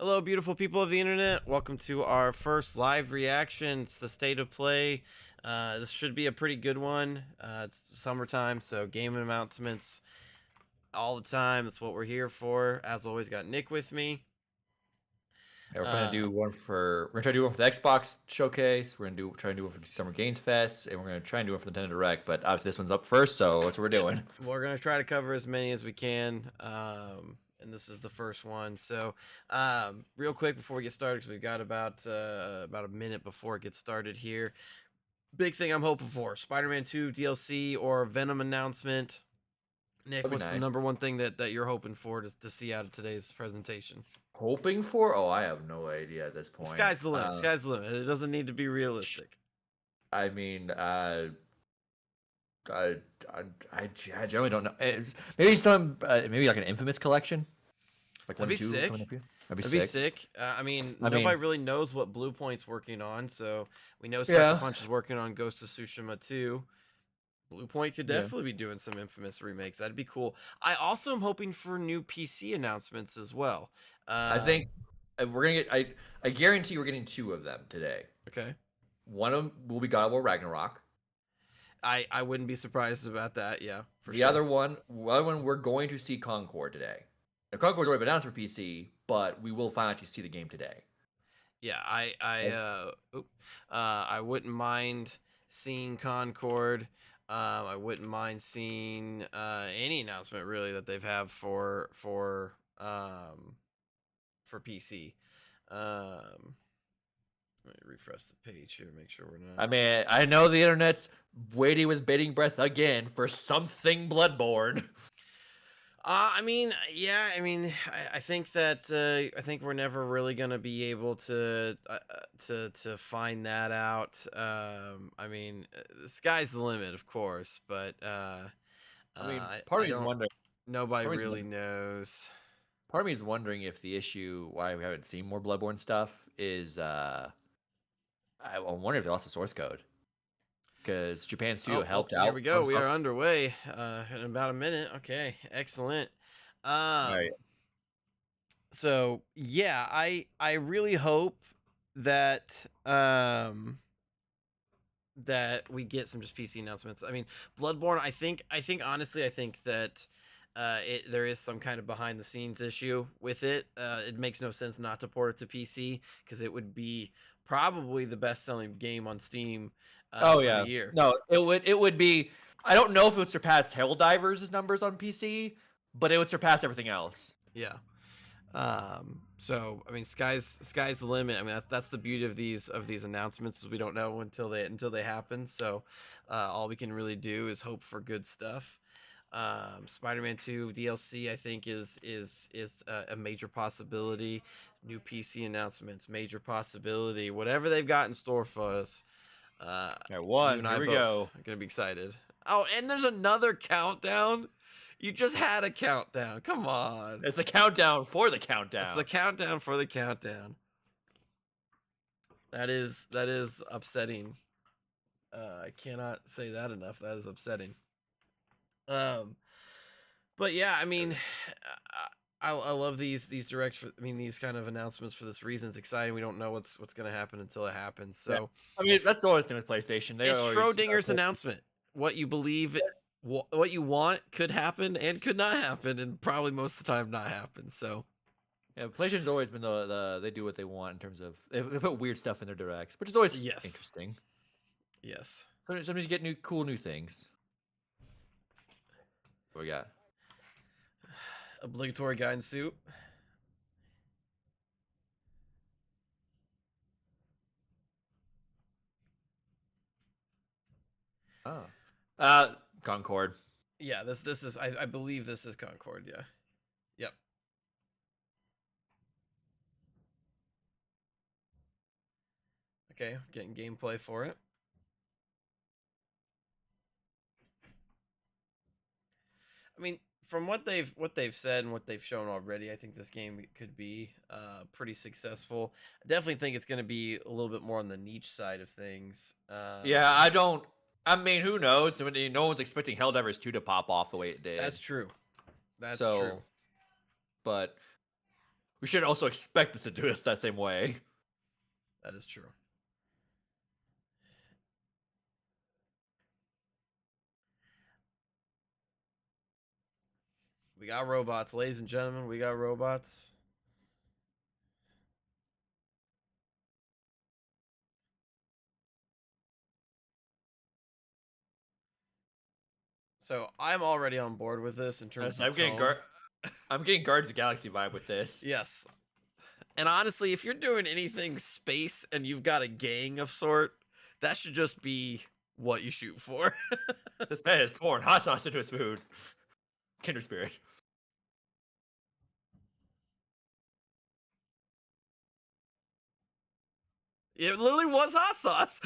Hello, beautiful people of the internet. Welcome to our first live reaction. It's the state of play. This should be a pretty good one. It's summertime, so game announcements all the time. That's what we're here for. As always, got Nick with me. Yeah, we're gonna Uh, do one for we're gonna try to do one for the Xbox showcase. We're gonna try and do one for Summer Games Fest, and we're gonna try and do one for the Nintendo Direct. But obviously, this one's up first, so that's what we're yep, doing. we're gonna try to cover as many as we can. And this is the first one. So, real quick before we get started, because we've got about a minute before it gets started here. Big thing I'm hoping for: Spider-Man 2 DLC or Venom announcement. Nick, That'd be what's the nice. number one thing that you're hoping for to see out of today's presentation? Hoping for? Oh, I have no idea at this point. Sky's the limit. Sky's the limit. It doesn't need to be realistic. I mean, I, I generally don't know. Maybe maybe like an Infamous collection, like That'd one or be two sick. coming up here. That'd be That'd be sick. sick. I mean, I nobody mean, really knows what Blue Point's working on, so we know Sucker yeah, Punch is working on Ghost of Tsushima 2. Blue Point could yeah. definitely be doing some Infamous remakes. That'd be cool. I also am hoping for new PC announcements as well. I think Um, we're gonna get. I guarantee we're getting two of them today. okay. One of them will be God of War Ragnarok. I wouldn't be surprised about that. Yeah, for The sure. other one, we're going to see Concord today. Now, Concord's already been announced for PC, but we will finally actually see the game today. Yeah, I wouldn't mind seeing Concord. I wouldn't mind seeing any announcement really that they've have for PC. Um, Let me refresh the page here, make sure we're I not. mean, I know the internet's waiting with bated breath again for something Bloodborne. I mean, yeah, I think that I think we're never really gonna be able to find that out. The sky's the limit, of course, but I mean, I don't. Nobody part of me is really wondering, knows. part of me is wondering if the issue why we haven't seen more Bloodborne stuff is I wonder if they lost the source code because Japan Studio Oh, helped here out we go. from We some. are underway in about a minute. Okay, excellent. Right. Um, so yeah, I really hope that that we get some just PC announcements. I mean, Bloodborne. I think honestly, I think that there is some kind of behind the scenes issue with it. It makes no sense not to port it to PC because it would be probably the best selling game on Steam Oh for the yeah. year. No, it would be. I don't know if it would surpass Helldivers' numbers on PC, but it would surpass everything else. Yeah. So I mean, sky's the limit. I mean, that's the beauty of these announcements is we don't know until they happen. So all we can really do is hope for good stuff. Spider-Man 2 DLC I think is a major possibility. New PC announcements, major possibility. Whatever they've got in store for us, uh, All right, you one. and Here I we both go. are gonna be excited. Oh, and there's another countdown. You just had a countdown. Come on. It's the countdown for the It's the countdown. countdown for the countdown. That is upsetting. I cannot say that enough. That is upsetting. Um, but yeah, I mean, I love these directs for. I mean, these kind of announcements for this reason. It's exciting. We don't know what's going to happen until it happens. Yeah. So I mean, that's the only thing with PlayStation. They it's always Schrodinger's announcement. What you believe, what you want could happen and could not happen, and probably most of the time not happen. So yeah, PlayStation's always been the they do what they want in terms of they put weird stuff in their directs, which is always yes, interesting. yes. Sometimes you get cool new things. What we got? Obligatory guidance suit. Oh, Concord. Yeah, this is I believe this is Concord. Yeah. Yep. Okay, getting gameplay for it. I mean, from what they've said and what they've shown already, I think this game could be pretty successful. I definitely think it's going to be a little bit more on the niche side of things. Yeah, I don't. I mean, who knows? No one's expecting Helldivers 2 to pop off the way it That's did. true. That's true. So, but We should also expect us to do this that same way. That is true. We got robots, ladies and gentlemen. We got robots. So I'm already on board with this in terms of I'm getting tone. I'm getting Guardians of the Galaxy vibe with this. Yes. And honestly, if you're doing anything space and you've got a gang of sort, that should just be what you shoot for. This man is pouring hot sauce into his food. Kindred spirit. It literally was hot sauce.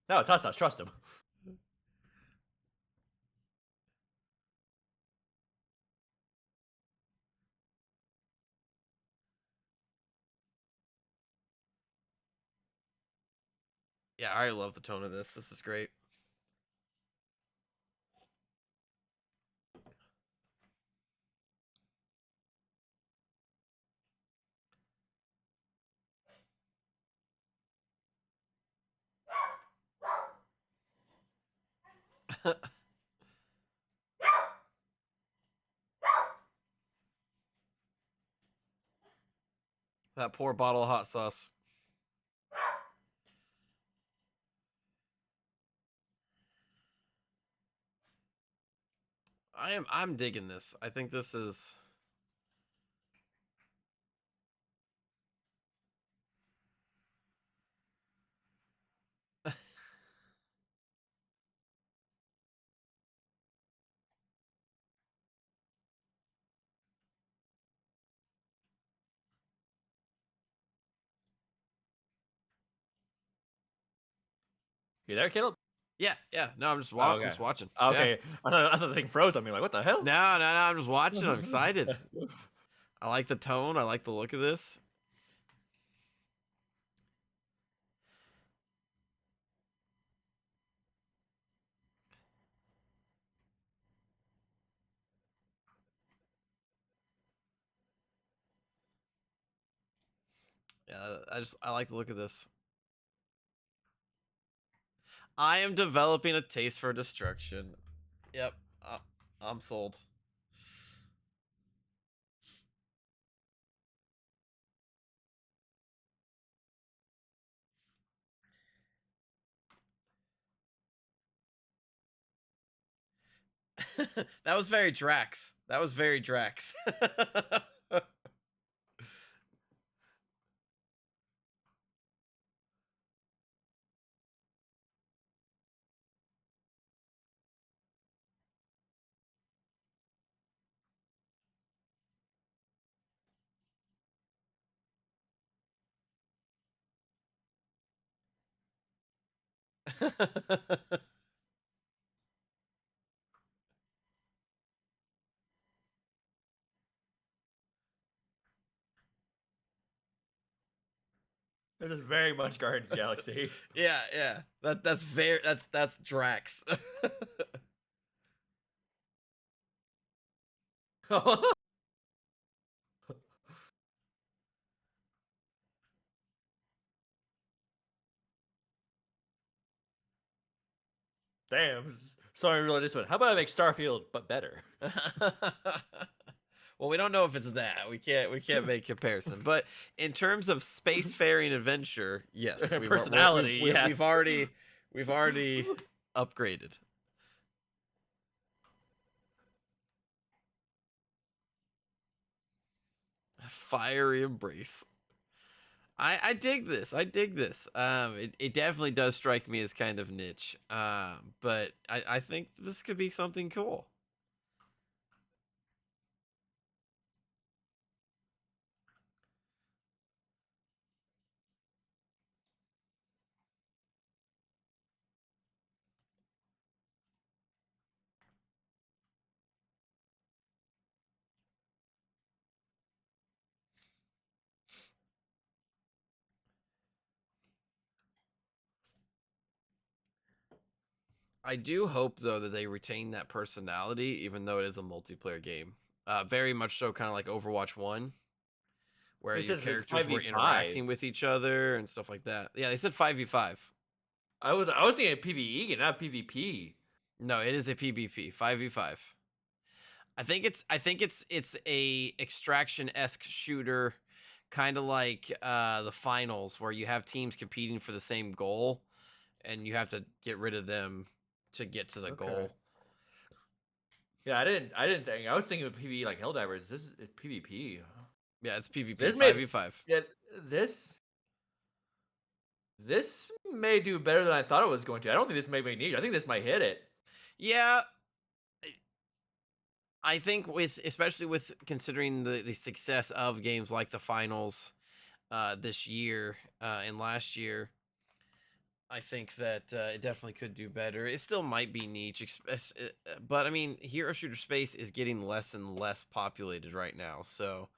No, it's hot sauce. Trust him. Yeah, I love the tone of this. This is great. That poor bottle of hot sauce. I'm digging this. I think this is You there, Caleb? yeah, yeah. No, Oh, I'm okay. just watching. Yeah. Okay. I thought the thing froze on me. Like, what the hell? No, no, no. I'm just watching. I'm excited. I like the tone. I like the look of this. Yeah, I like the look of this. I am developing a taste for destruction. Yep, I'm sold. That was very Drax. That was very Drax. This is very much Guardians of the Galaxy. Yeah, yeah. That's Drax. Damn. Sorry, really this one. How about I make Starfield but better? Well, we don't know if it's that. We can't make comparison. But in terms of spacefaring adventure, yes, Personality, yes. we've already upgraded. Fiery embrace. I dig this. I dig this. It definitely does strike me as kind of niche. But I think this could be something cool. I do hope though that they retain that personality, even though it is a multiplayer game. Very much so, kind of like Overwatch One, where It your says it's characters were 5v5. interacting with each other and stuff like that. Yeah, they said 5v5. I was thinking PvE and not PvP. No, it is a PvP, 5v5. I think it's a extraction esque shooter, kind of like the finals, where you have teams competing for the same goal, and you have to get rid of them to get to the Okay. goal. Yeah, I didn't think. I was thinking of PvE like Helldivers. This is it's PvP. Yeah, it's PvP, This made 5v5. yeah, this this may do better than I thought it was going to. I don't think this may be niche. I think this might hit it. Yeah, I think with especially with considering the success of games like the finals this year and last year, I think that it definitely could do better. It still might be niche, but I mean, hero shooter space is getting less and less populated right now. So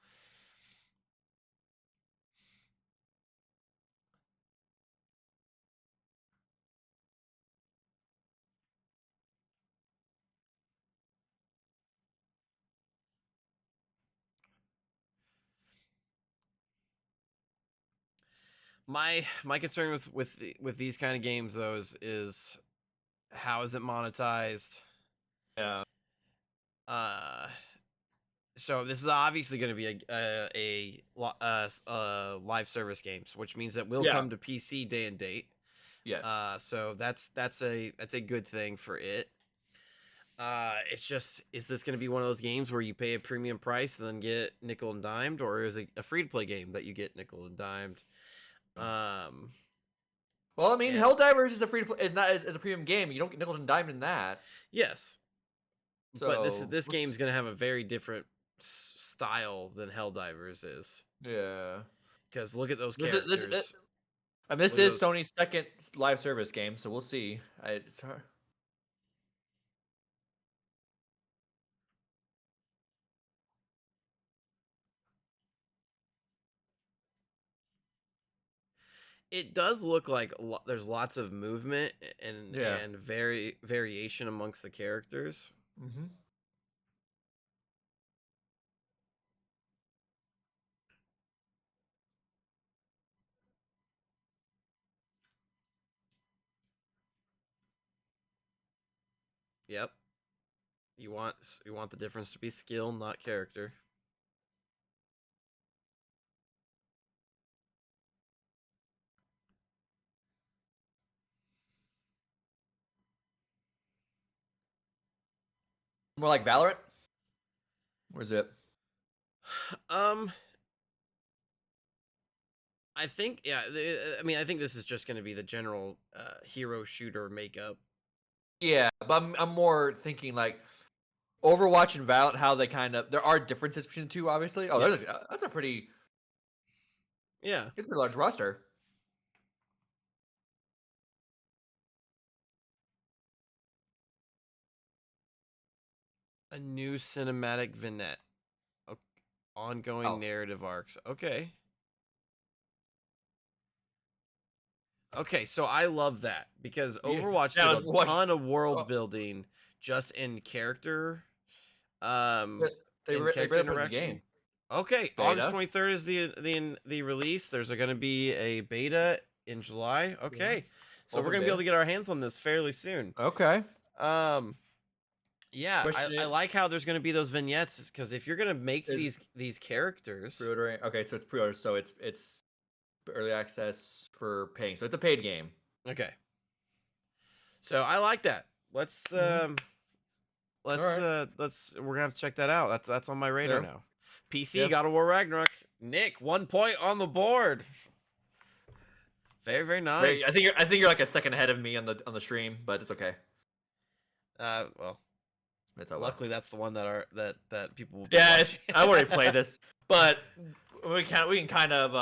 my concern with these kind of games though is how is it monetized? Yeah. Uh, so this is obviously going to be live service games, which means that will Yeah. come to PC day and date. Yes. So that's a good thing for it. It's just, is this going to be one of those games where you pay a premium price and then get nickel and dimed, or is it a free to play game that you get nickel and dimed? Um, Well, I mean, and Helldivers is a free to play. Is not is a premium game. You don't get nickel and diamond in that. yes, but So this game's going to have a very different style than Helldivers is, yeah. because look at those This characters. I mean, this Look at is those. Sony's second live service game, so we'll see. It's hard. It does look like there's lots of movement Yeah. and variation amongst the characters. Mm-hmm. Yep. You want the difference to be skill, not character. More like Valorant. Where's it? Um, I think yeah. I mean, I think this is just going to be the general hero shooter makeup. Yeah, but I'm more thinking like Overwatch and Valorant. How they kind of there are differences between the two, obviously. Oh, Yes. that's a pretty Yeah. it's a pretty large roster. A new cinematic vignette. O- Ongoing Oh, narrative arcs. Okay. Okay, so I love that because yeah. Overwatch Yeah, I did was a watching. ton of Oh, world building just um in they character better put in the game interaction. Okay, August beta. 23rd is the release. There's going to be a beta in July. Yeah, Okay. So we're open going to be able beta. to get our hands on this fairly soon. Okay. Um yeah, Question I is like how there's going to be those vignettes, because if you're going to make is these characters. pre-ordering. Okay, so it's pre-order. So it's early access for paying. So it's a paid game. Okay. So I like that. Mm-hmm. All right. Let's we're going to have to check that out. That's on my radar Yeah. now. PC Yeah. God of War Ragnarok. Nick, 1 point on the board. Very, very Great. nice. I think you're like a second ahead of me on the stream, but it's okay. Well, It's oh well. luckily that's the one that people will be Yeah, watching. I've already played this, but we can kind of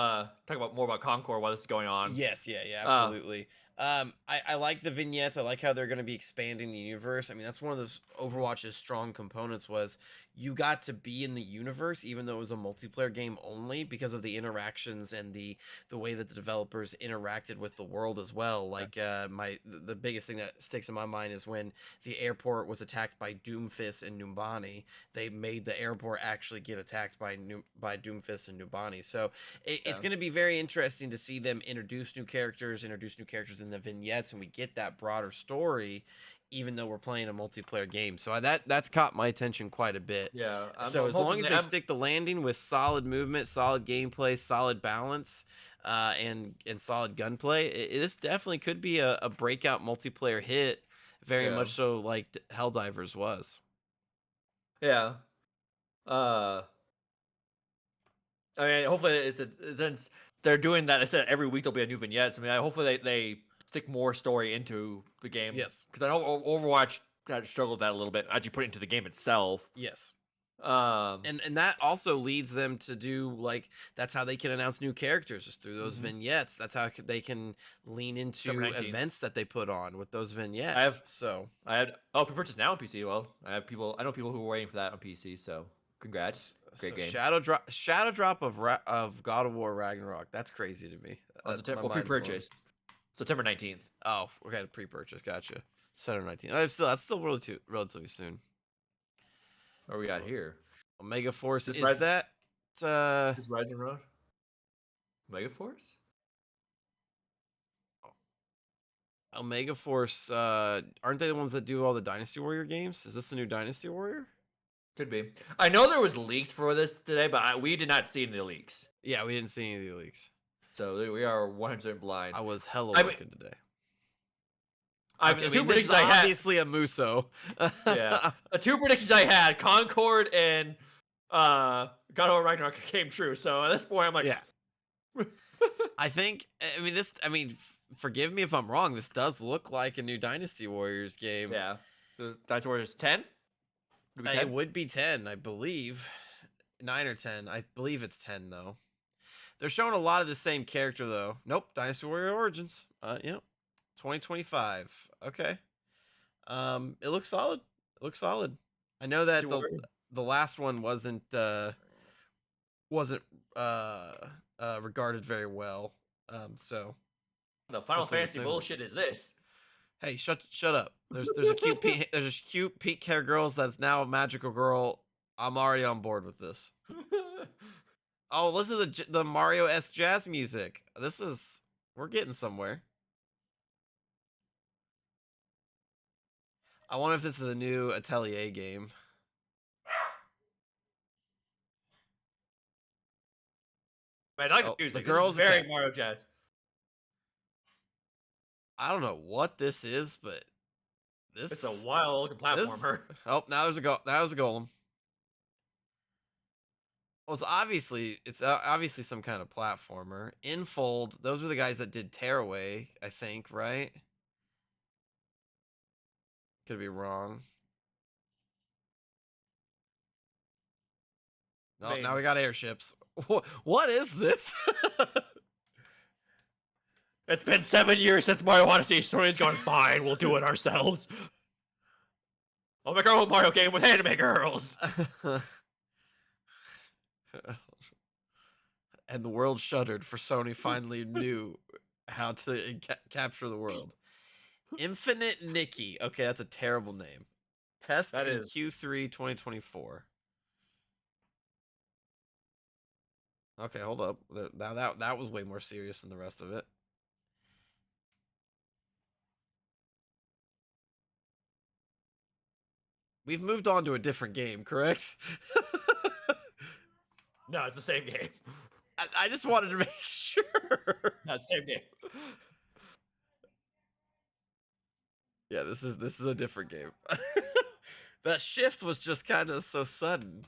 talk about more about Concord while this is going on. Yes, yeah, Uh, absolutely. I like the vignettes. I like how they're going to be expanding the universe. I mean, that's one of those Overwatch's strong components was you got to be in the universe, even though it was a multiplayer game only, because of the interactions and the way that the developers interacted with the world as well. Yeah. Like the biggest thing that sticks in my mind is when the airport was attacked by Doomfist and Numbani. They made the airport actually get attacked by Doomfist and Numbani. So it's Yeah. going to be very interesting to see them introduce new characters in the vignettes, and we get that broader story, even though we're playing a multiplayer game. So that's caught my attention quite a bit. Yeah. So I'm as long hoping as that they stick the landing with solid movement, solid gameplay, solid balance, and solid gunplay, this definitely could be a breakout multiplayer hit. Very yeah. much so, like Helldivers was. Yeah. Uh, I mean, hopefully since they're doing that. I said every week there'll be a new vignette. So, I mean, hopefully they stick more story into the game Yes. because I know Overwatch kind of struggled with that a little bit. Actually, put it into the game itself. Yes. Um, And that also leads them to do like that's how they can announce new characters just through those mhm. vignettes. That's how they can lean September into 19th. events that they put on with those I vignettes. have So I had purchase now on PC. Well, I know people who are waiting for that on PC. So congrats, great game. Shadow drop of God of War Ragnarok. That's crazy to me. On September, My well, mind's blown. pre-purchased September 19th. Oh, we got a pre-purchase. Gotcha. Saturday 19. That's still relatively soon. What we got here? Omega Force This is rise, that uh this Rising Road, Megaforce. Omega Force, aren't they the ones that do all the Dynasty Warrior games? Is this the new Dynasty Warrior? Could be. I know there was leaks for this today, but we did not see any leaks. Yeah, we didn't see any of the leaks. So we are 100% blind. I was hella I mean, working today. the I two mean, this is predictions I had. obviously a Muso. Yeah, the two predictions I had, Concord and God of War Ragnarok came true. So at this point, I'm like, Yeah, I think. I mean, this. I mean, forgive me if I'm wrong. This does look like a new Dynasty Warriors game. yeah, the Dynasty Warriors 10. Would it be It 10? would be 10, I believe. 9 or 10. I believe it's 10 though. They're showing a lot of the same character though. Nope, Dynasty Warrior Origins. Yep. 2025. Okay. It looks solid. It looks solid. I know that the last one wasn't uh regarded very well. So The Final hopefully Fantasy bullshit is this. Hey, shut up. There's a there's a cute pink hair girls that's now a magical girl. I'm already on board with this. Oh, listen to the Mario S jazz music. We're getting somewhere. I wonder if this is a new Atelier game. Man, I like Oh, the the music. This is girls very okay. Mario Jazz. I don't know what this is, but It's a this wild looking this platformer. oh now there's a golem. Well, it's obviously some kind of platformer. Infold, those were the guys that did Tearaway, I think, right? Could be wrong. I No, now mean, we got airships. What is this? it's been 7 years since Mario Odyssey. Sony's going, fine, we'll do it ourselves. I'll make our own Mario game with anime girls. And the world shuddered, for Sony finally knew how to capture the world. Infinite Nikki. Okay, that's a terrible name. Test That in is. Q3 2024. Okay, hold up. Now that was way more serious than the rest of it. We've moved on to a different game, correct? No, it's the same game. I just wanted to make sure. Not same game. Yeah, this is a different game. That shift was just kind of so sudden.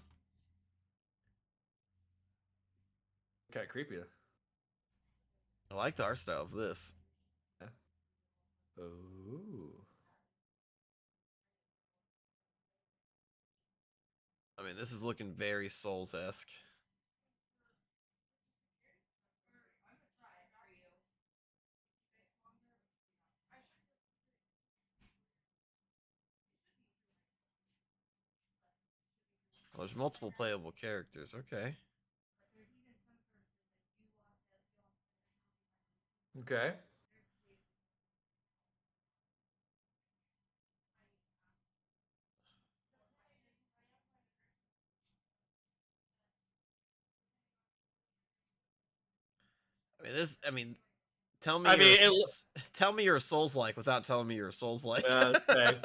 Kind of creepy. I like the art style of this. Yeah. Oh. I mean, this is looking very Souls-esque. there's multiple playable characters. Okay. Okay. I mean, this. I mean, tell me I you're mean, it. tell me you're a Souls like without telling me you're a Souls like. Say.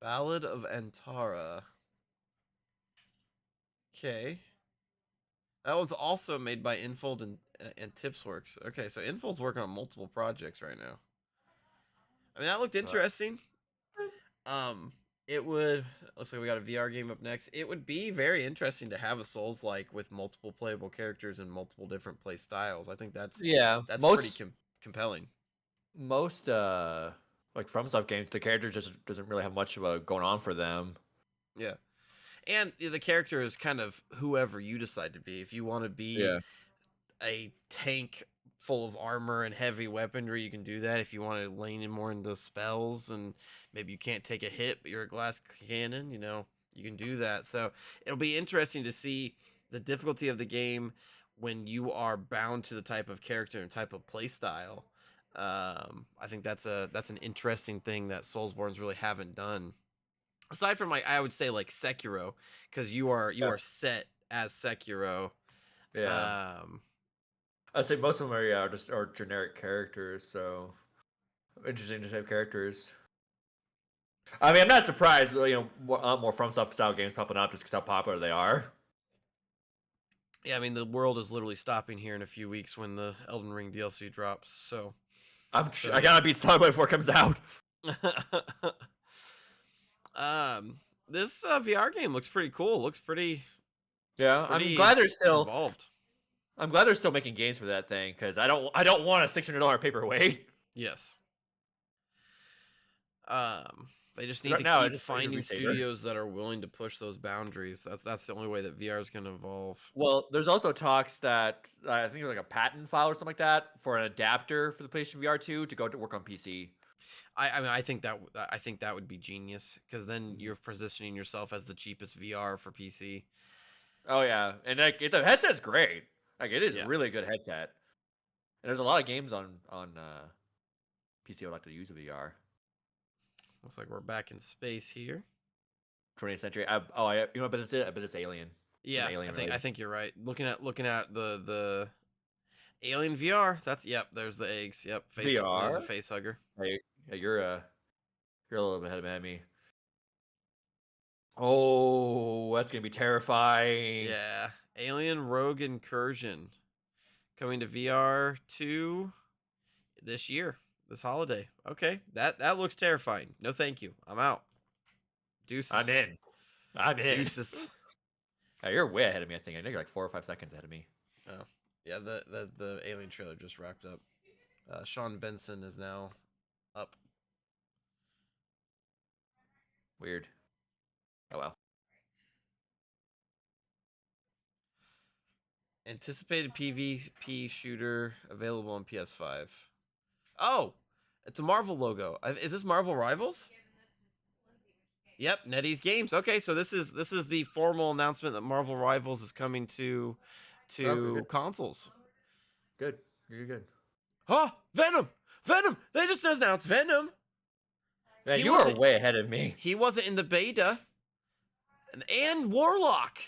Ballad of Antara. Okay. That one's also made by Infold and Tipsworks. Okay, so Infold's working on multiple projects right now. I mean, that looked interesting. Um, it would. Looks like we got a VR game up next. It would be very interesting to have a Souls like with multiple playable characters and multiple different play styles. I think Yeah, that's pretty most compelling. most like FromSoft games, the character just doesn't really have much of a going on for them. Yeah, and the character is kind of whoever you decide to be. If you want to be Yeah. a tank full of armor and heavy weaponry, you can do that. If you want to lean in more into spells and maybe you can't take a hit, but you're a glass cannon, you can do that. So it'll be interesting to see the difficulty of the game when you are bound to the type of character and type of play style. I think that's an interesting thing that Soulsborne's really haven't done. Aside from I would say like Sekiro, because you Yeah. are set as Sekiro. Yeah. Um, I'd say most of them are just are generic characters, so interesting to have characters. I mean, I'm not surprised, more FromSoft style games popping up just because how popular they are. Yeah, I mean the world is literally stopping here in a few weeks when the Elden Ring DLC drops. So, I gotta beat Starboy before it comes out. this VR game looks pretty cool. Looks Yeah, pretty involved. I'm glad they're still making games for that thing because I don't want a $600 paperweight. Yes. They just need Right to now, keep it's a finding resaver. studios that are willing to push those boundaries. That's the only way that VR is going to evolve. Well, there's also talks that I think there's like a patent file or something like that for an adapter for the PlayStation VR 2 to go to work on PC. I mean I think that would be genius because then you're positioning yourself as the cheapest VR for PC. Oh yeah, and like the headset's great. Like it is Yeah. really good headset. And there's a lot of games on PC I would like to use a VR. Looks like we're back in space here. 20th century. I bet it's it. I bet it's Alien. It's an Yeah, Alien, right? I think you're right. Looking at the Alien VR. That's yep. There's the eggs. Yep. There's a VR. face hugger. Hey, yeah, you're a little bit ahead of me. Oh, that's gonna be terrifying. Yeah. Alien Rogue Incursion coming to VR 2 this year, this holiday. Okay, that looks terrifying. No, thank you. I'm out. I'm Deuces. in. I'm in. Deuces. Yeah, you're way ahead of me. I think you're like 4 or 5 seconds ahead of me. Oh, yeah. The Alien trailer just wrapped up. Sean Benson is now up. Weird. Oh well. Anticipated PvP shooter available on PS5. Oh, it's a Marvel logo. Is this Marvel Rivals? Yep, NetEase Games. Okay, so this is the formal announcement that Marvel Rivals is coming Okay, to good. consoles. Good. You're good. Oh, Venom! Venom! They just announced Venom. Yeah, He you are wasn't way ahead of me. he wasn't in the beta. And Warlock.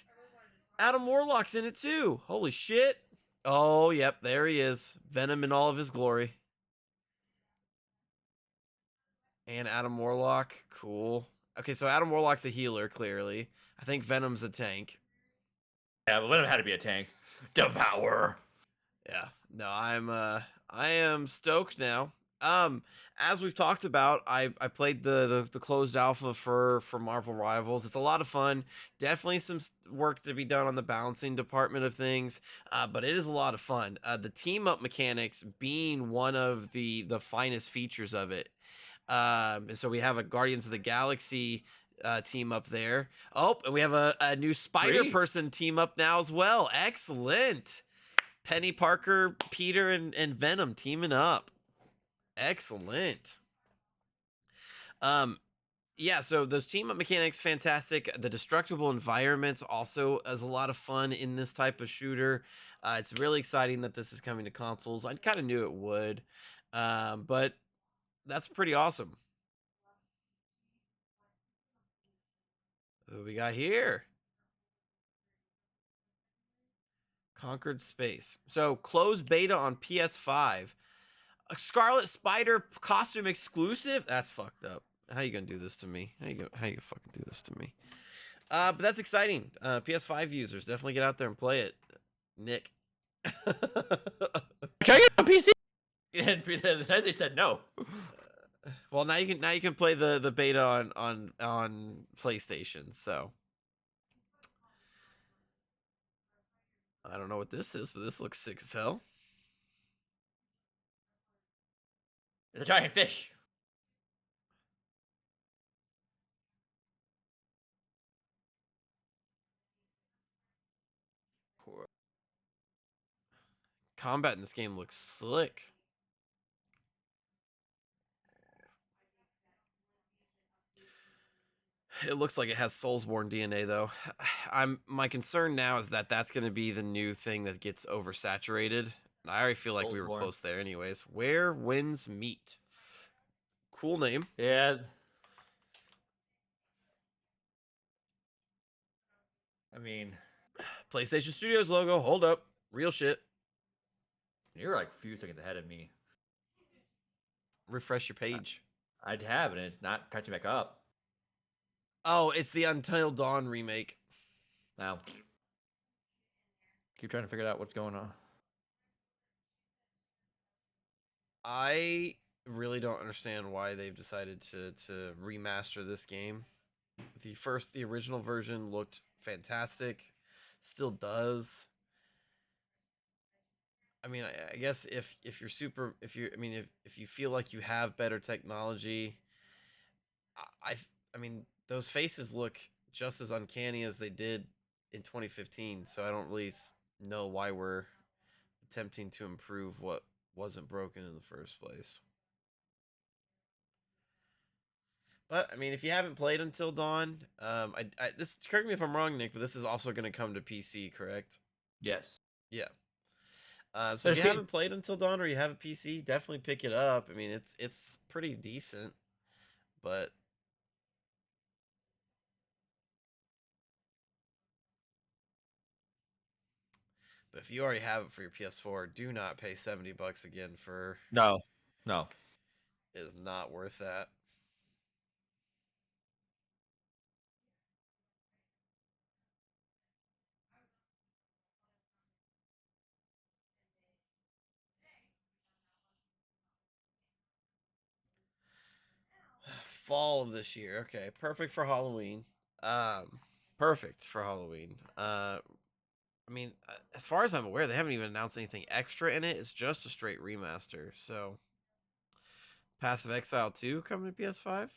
Adam Warlock's in it too. Holy shit. Oh, yep, there he is. Venom in all of his glory. And Adam Warlock. Cool. Okay, so Adam Warlock's a healer, clearly. I think Venom's a tank. Yeah, but Venom had to be a tank. Devour. Yeah. No, I am stoked now. As we've talked about, I played the closed alpha for Marvel Rivals. It's a lot of fun. Definitely some work to be done on the balancing department of things, but it is a lot of fun. The team up mechanics being one of the finest features of it. And so we have a Guardians of the Galaxy team up there. Oh, and we have a new Spider Three. Person team up now as well. Excellent. Penny Parker, Peter, and Venom teaming up. Excellent. Um, yeah, so those team up mechanics, fantastic. The destructible environments also is a lot of fun in this type of shooter. It's really exciting that this is coming to consoles. I kind of knew it would, but that's pretty awesome. What we got here? Conquered Space. So closed beta on PS5. A Scarlet Spider costume exclusive? That's fucked up. How you gonna do this to me? How you gonna fucking do this to me? But that's exciting. PS5 users, definitely get out there and play it. Nick. Try it on PC. And they said no. Well, now you can play the beta on PlayStation. So I don't know what this is, but this looks sick as hell. It's a giant fish. Combat in this game looks slick. It looks like it has Soulsborne DNA though. My concern now is that that's going to be the new thing that gets oversaturated. I already feel like we were Soulsborne. close there anyways. Where Winds Meet. Cool name. Yeah. I mean, PlayStation Studios logo. Hold up. Real shit. you're like a few seconds ahead of me. Refresh your page. I'd have, and it's not catching back up. Oh, it's the Until Dawn remake. Now, keep trying to figure out what's going on. I really don't understand why they've decided to remaster this game. The original version looked fantastic. Still does. I mean, I guess if you're super, if you, I mean, if you feel like you have better technology, I, I mean, those faces look just as uncanny as they did in 2015. So I don't really know why we're attempting to improve what wasn't broken in the first place. But I mean, if you haven't played Until Dawn, this correct me if I'm wrong, Nick, but this is also going to come to PC, correct? Yes. Yeah. So if There's you seems haven't played Until Dawn or you have a PC, definitely pick it up. I mean, it's pretty decent, but if you already have it for your PS4, do not pay $70 again for no, no. it is not worth that. Fall of this year. Okay, perfect for Halloween. Um, perfect for Halloween. I mean, as far as I'm aware, they haven't even announced anything extra in it. It's just a straight remaster. So, Path of Exile 2 coming to PS5.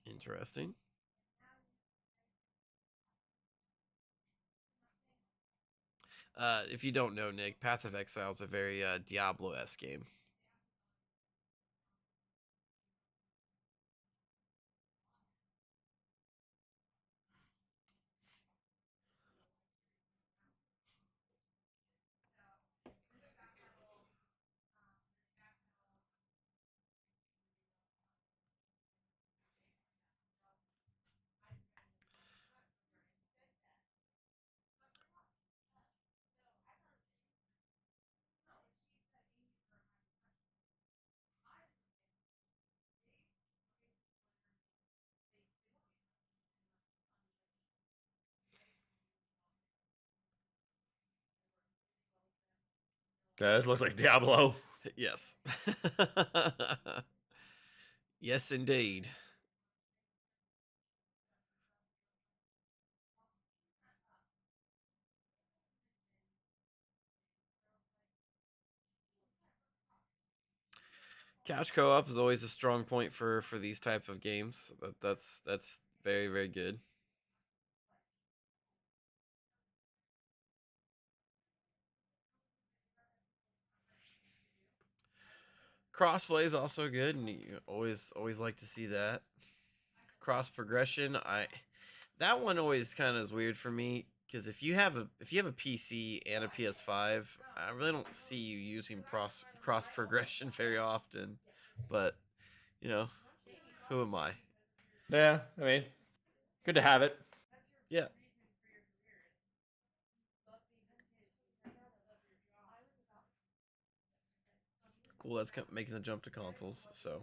Interesting. If you don't know, Nick, Path of Exile is a very Diablo-esque game. Yeah, this looks like Diablo. Yes. Yes, indeed. Couch co-op is always a strong point for these type of games. That's very very good. Crossplay is also good, and you always like to see that. Cross progression, that one always kind of is weird for me because if you have a PC and a PS5, I really don't see you using cross progression very often. But you know, who am I? Yeah, I mean, good to have it. Yeah, cool. That's making the jump to consoles. So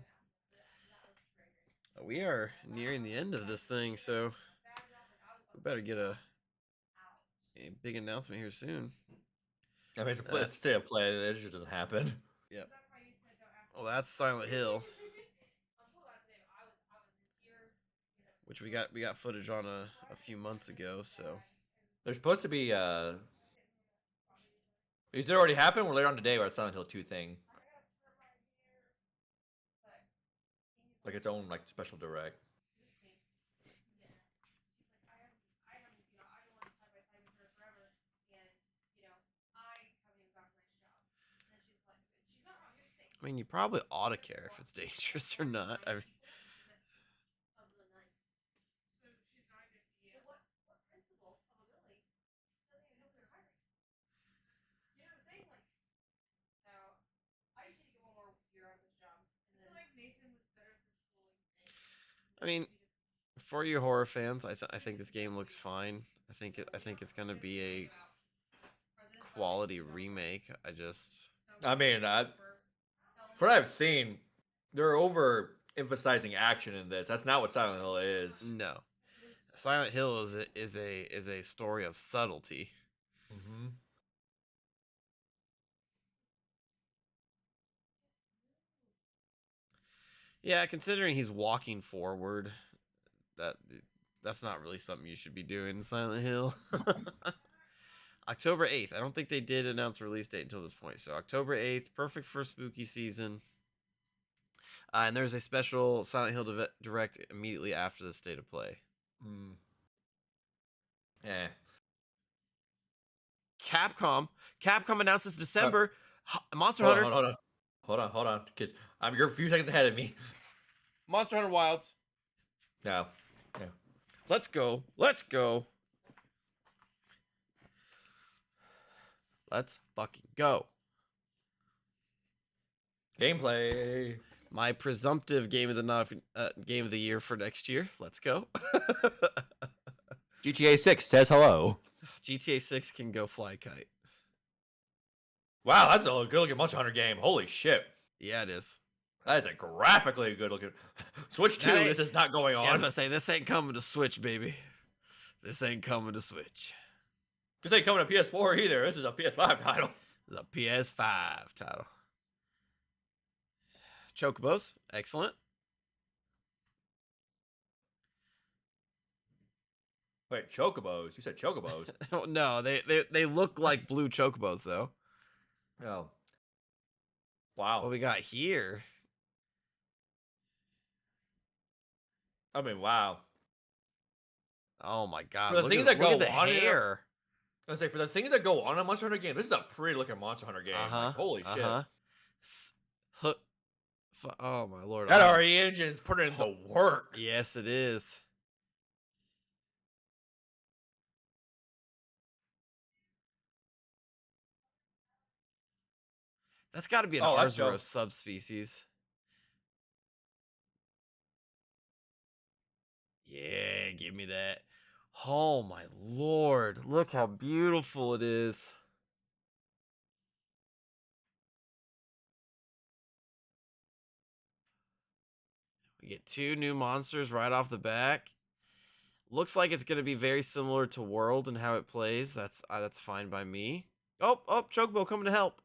we are nearing the end of this thing. So we better get a big announcement here soon. I mean, it's a That's state of play. It just doesn't happen. Yep. Well, that's Silent Hill, which we got footage on a few months ago. So There's supposed to be. Is it already happened? We're later on today. We're at Silent Hill 2 thing, like its own like special direct. I mean, you probably ought to care if it's dangerous or not. I mean, I mean, for you horror fans, I think this game looks fine. I think it's gonna be a quality remake. I just I mean, from what I've seen, they're over emphasizing action in this. That's not what Silent Hill is. no. Silent Hill is a story of subtlety. Mm-hmm. Yeah, considering he's walking forward, that that's not really something you should be doing in Silent Hill. October 8th. I don't think they did announce a release date until this point. So October 8th, perfect for spooky season. And there's a special Silent Hill direct immediately after the state of play. Mm. Yeah. Capcom announced this Uh, December. Monster hold on, Hunter. hold on, hold on, hold on, because you're a few seconds ahead of me. Monster Hunter Wilds. No. Yeah. Let's go. Let's go. Let's fucking go. Gameplay. My presumptive game of the year for next year. Let's go. GTA 6 says hello. GTA 6 can go fly a kite. Wow, that's a good looking Monster Hunter game. Holy shit. Yeah, it is. That is a graphically good looking. Switch 2, this is not going Yeah, I was on. gonna say this ain't coming to Switch, baby. This ain't coming to Switch. This ain't coming to PS4 either. This is a PS5 title. This is a PS5 title. Chocobos, excellent. Wait, Chocobos? You said Chocobos. No, they look like blue chocobos though. Oh. Wow. What we got here? I mean, wow. Oh my god! For the things that look go at the on in hair. I was say for the things that go on a Monster Hunter game, this is a pretty looking Monster Hunter game. Like, holy shit. Oh my lord! That RE engine is putting in the work. Yes, it is. That's got to be an That's Arzuros dope. subspecies. Yeah, give me that. Oh my lord! Look how beautiful it is. We get two new monsters right off the back. Looks like it's going to be very similar to World and how it plays. That's fine by me. Oh, Chocobo coming to help.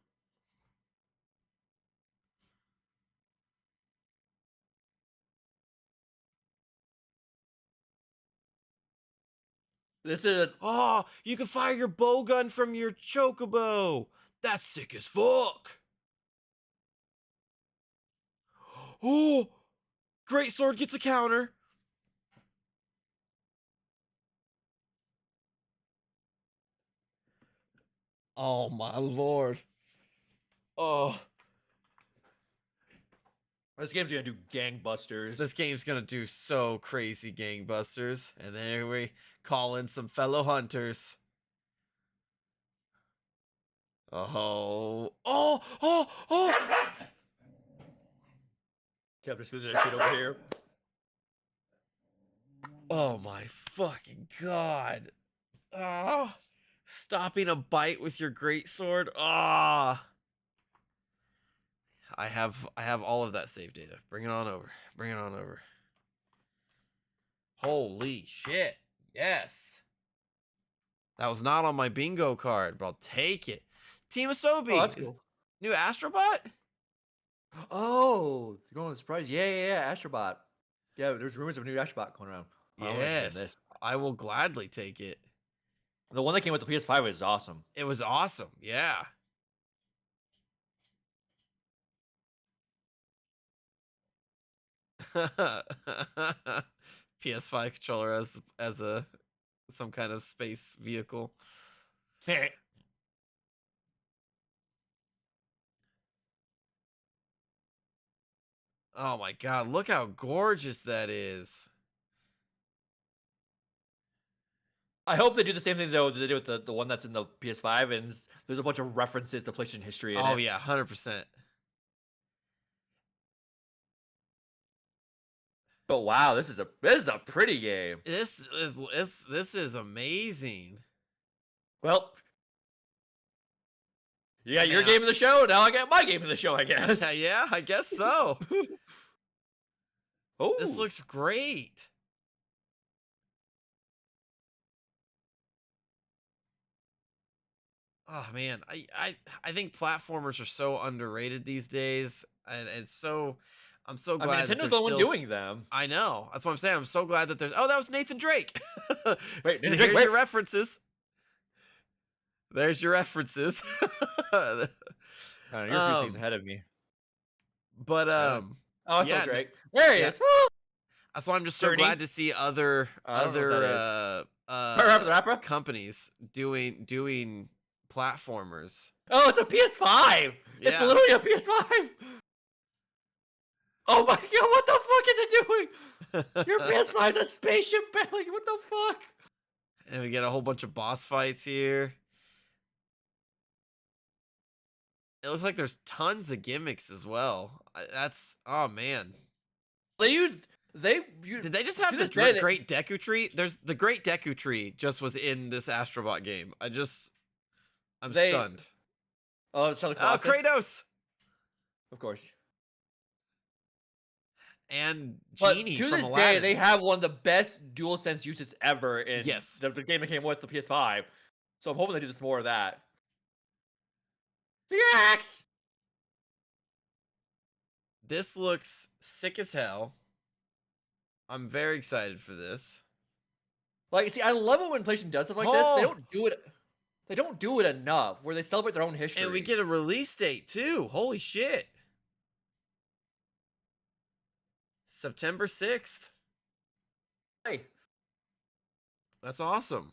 This is Oh, you can fire your bow gun from your Chocobo. That's sick as fuck. Oh, Great Sword gets a counter. Oh my lord. Oh. This game's gonna do gangbusters. This game's gonna do so crazy gangbusters. And then we call in some fellow hunters. Oh, oh, oh, oh! Kept just losing that shit over here. Oh my fucking god! Ah, stopping a bite with your greatsword. Ah, I have all of that save data. Bring it on over. Bring it on over. Holy shit! Yes, that was not on my bingo card, but I'll take it. Team Oh, Asobi that's is cool. new Astrobot. Oh, you're going with surprise. Yeah. Astrobot. Yeah, there's rumors of a new Astrobot going around. Oh, I'm interested in Yes, this. I will gladly take it. The one that came with the PS5 is awesome. It was awesome. Yeah. PS5 controller as a some kind of space vehicle. Oh my god, look how gorgeous that is. I hope they do the same thing though that they do with the one that's in the PS5, and there's a bunch of references to PlayStation history in Oh it. yeah, 100%. But wow, this is a pretty game. This is amazing. Well, you got your Man, game of the show. Now I got my game of the show, I guess. yeah, I guess so. This Oh, looks great. Oh man, I think platformers are so underrated these days, and it's so I'm so I mean, glad that Nintendo's there's the one still. doing them. I know. That's what I'm saying. I'm so glad that there's. Oh, that was Nathan Drake. Wait, Nathan Drake, Here's wait. your references. There's your references. You're a few seconds um, ahead of me. but Oh, it's still yeah, Drake. There he yeah. is. Woo! That's why I'm just so Journey. glad to see other I don't know what that is. Rapper the rapper. companies doing platformers. Oh, it's a PS5. It's Yeah. literally a PS5. Oh my god, what the fuck is it doing? Your PS5 is a spaceship belly. What the fuck? And we get a whole bunch of boss fights here. It looks like there's tons of gimmicks as well. That's oh man. Did they just have to the this day, Great Deku Tree? There's the Great Deku Tree just was in this Astrobot game. I'm they stunned. oh, it's Shadow Oh, Colossus. Kratos Of course. and But Genie to from this day, Aladdin. they have one of the best DualSense uses ever in Yes. the game that came with the PS5. So I'm hoping they do this more of that. The axe! This looks sick as hell. I'm very excited for this. Like, see, I love it when PlayStation does stuff like this. They Oh, don't do it. They don't do it enough where they celebrate their own history. and we get a release date too. Holy shit. September 6th. Hey, That's awesome.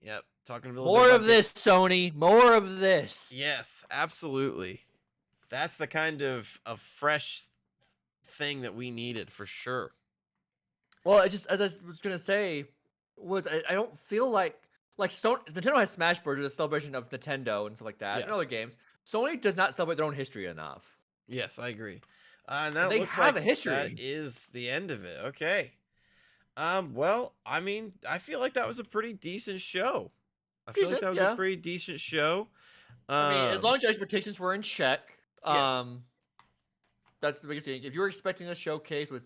Yep. Talking a little more bit of about this, Sony. More of this. Yes, absolutely. That's the kind of fresh thing that we needed for sure. Well, I just as I was gonna say, I don't feel like Nintendo has Smash Bros. As a celebration of Nintendo and stuff like that, and Yes. other games. Sony does not celebrate their own history enough. Yes, I agree. And that They looks have like a history. that is the end of it. Okay. Well, I mean, I feel like that was a pretty decent show. I feel like Decent, that was yeah. a pretty decent show. I mean, as long as your expectations were in check, Yes. that's the biggest thing. If you're expecting a showcase with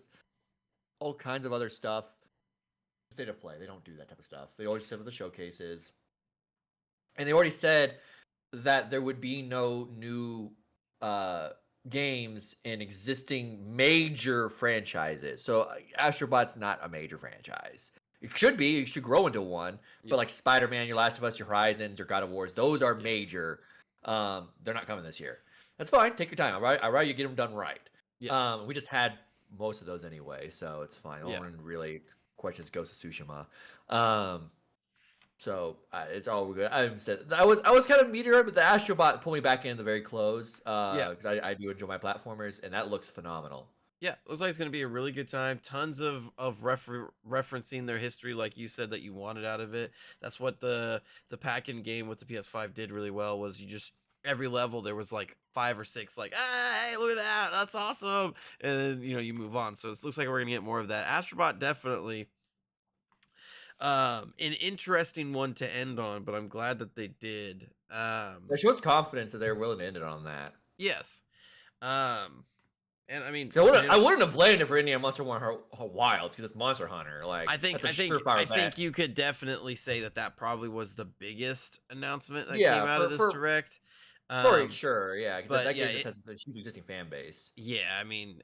all kinds of other stuff, state of play, they don't do that type of stuff. They always say what the showcase is, and they already said that there would be no new games in existing major franchises. So Astrobot's not a major franchise. It should be. It should grow into one. But like Spider-Man, your Last of Us, your Horizons, your God of Wars, those are major. They're not coming this year. That's fine. Take your time. All right. I'd rather you get them done right. Yes. We just had most of those anyway, so it's fine. No Yeah. one really questions Ghost of Tsushima. So it's all good. I was kind of meteor, but the Astrobot pulled me back in the very close Yeah. because I do enjoy my platformers, and that looks phenomenal. Yeah, looks like it's going to be a really good time. Tons of referencing their history, like you said that you wanted out of it. That's what the pack-in game with the PS5 did really well. Was you just every level there was like 5 or 6 like, hey, look at that, that's awesome, and then you move on. So it looks like we're gonna get more of that. Astrobot definitely an interesting one to end on, but I'm glad that they did. That shows confidence that they're willing to end it on that. Yes. um and I mean, 'Cause depending I on, wouldn't have blamed it for any Monster Hunter Wilds because it's Monster Hunter. I Like think that's a I think I surefire think bet. you could definitely say that that probably was the biggest announcement that came Yeah, out of this direct. Um, sure, yeah, because but that yeah, game just has a huge existing fan base. yeah, I mean,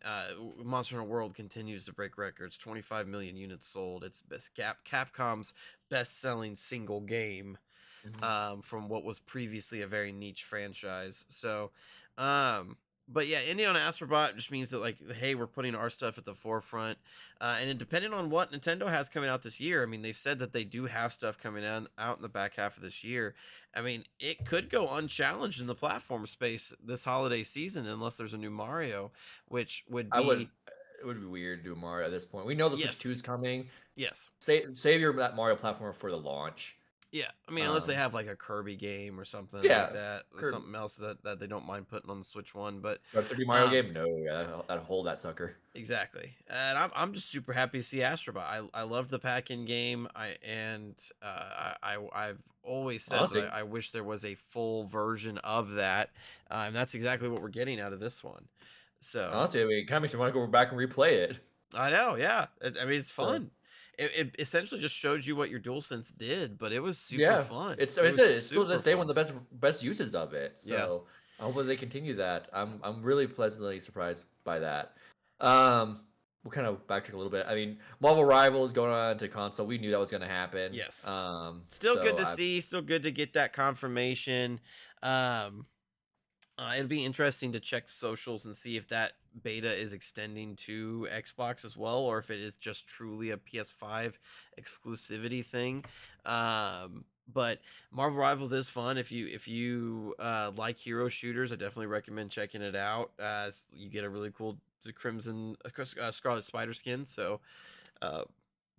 Monster Hunter World continues to break records. 25 million units sold. It's best Capcom's best-selling single game, Mhm. from what was previously a very niche franchise. So, um, but yeah, Indiana Astrobot just means that, like, hey, we're putting our stuff at the forefront, and then depending on what Nintendo has coming out this year, I mean, they've said that they do have stuff coming out in the back half of this year. I mean, it could go unchallenged in the platform space this holiday season unless there's a new Mario, which would I would. be It would be weird to do Mario at this point. We know the Switch yes, 2 is coming. yes. Save your that Mario platform for the launch. Yeah, I mean, unless they Um, have like a Kirby game or something like yeah, that, or Kirby, something else that they don't mind putting on the Switch One. But Web 3D Mario um, game. No, yeah, that'll hold that sucker. exactly, and I'm just super happy to see Astrobot. I love the pack-in game. I've always said that Honestly, I wish there was a full version of that, and that's exactly what we're getting out of this one. So honestly, I mean, it kind of makes me want to go back and replay it. I know, yeah. I mean, it's So fun. It essentially just shows you what your DualSense did, but it was super yeah, fun. it's It like I was said, it's still to super this day one fun. of the best uses of it. Yeah. So I hope that they continue that. I'm really pleasantly surprised by that. Um, we'll kind of backtrack a little bit. I mean, Marvel Rivals going on to console. We knew that was going to happen. Yes. Still good So to I see. Still good to get that confirmation. Um, it'll be interesting to check socials and see if that beta is extending to Xbox as well, or if it is just truly a PS5 exclusivity thing. But Marvel Rivals is fun if you like hero shooters. I definitely recommend checking it out. You get a really cool Crimson Scarlet Spider skin, so uh,